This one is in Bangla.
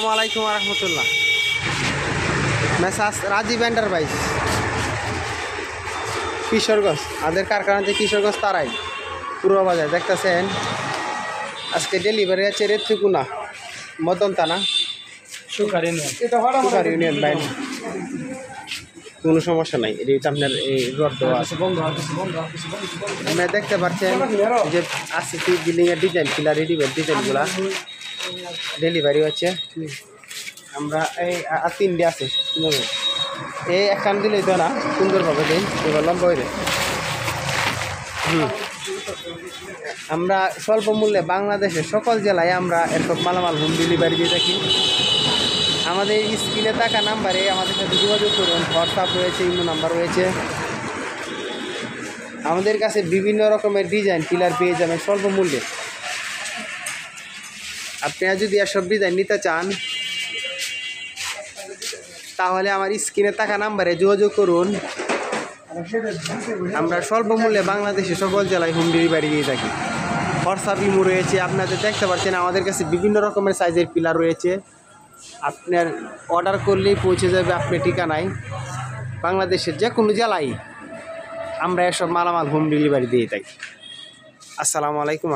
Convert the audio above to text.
আসসালামু আলাইকুম রহমতুল্লাহ। মেসাজ রাজীব এন্টারপ্রাইজ কিশোরগঞ্জ, আমাদের কারখানাতে কিশোরগঞ্জ তারাই পূর্ব বাজার দেখতেছেন। আজকে ডেলিভারি আছে রেত্রিকুনা মদন থানা সুকার ইউনিয়ন বাইরে। কোনো সমস্যা নাই, এটা আপনার এই রড দেওয়া আছে। আপনারা দেখতে পাচ্ছেন যে আসিসি বিল্ডিংয়ের ডিজাইন পিলার রেডিমেড ডিজাইনগুলা ডেলিভারি হচ্ছে। আমরা এই আর তিনটে আছে এই একখান দিলেই তো না, সুন্দরভাবে দিন এবার লম্বা হয়ে। আমরা স্বল্প মূল্যে বাংলাদেশের সকল জেলায় আমরা এসব মালামাল হোম ডেলিভারি দিয়ে থাকি। আমাদের স্ক্রিনে থাকা নাম্বারে আমাদের সাথে যোগাযোগ করুন। হোয়াটসঅ্যাপ রয়েছে, ইমো নাম্বার রয়েছে। আমাদের কাছে বিভিন্ন রকমের ডিজাইন পিলার পেয়ে যাবেন স্বল্প মূল্যে। আপনারা যদি এসব ডিজাইন নিতে চান তাহলে আমার স্ক্রিনে থাকা নাম্বারে যোগাযোগ করুন। আমরা স্বল্প মূল্যে বাংলাদেশে সকল জেলায় হোম ডেলিভারি দিয়ে থাকি। হোয়াটসঅ্যাপ ইমো রয়েছে। আপনাদের দেখতে পাচ্ছেন আমাদের কাছে বিভিন্ন রকমের সাইজের পিলার রয়েছে। আপনার অর্ডার করলেই পৌঁছে যাবে আপনার ঠিকানায়। বাংলাদেশের যে কোনো জেলায় আমরা এসব মালামাল হোম ডেলিভারি দিয়ে থাকি। আসসালামু আলাইকুম।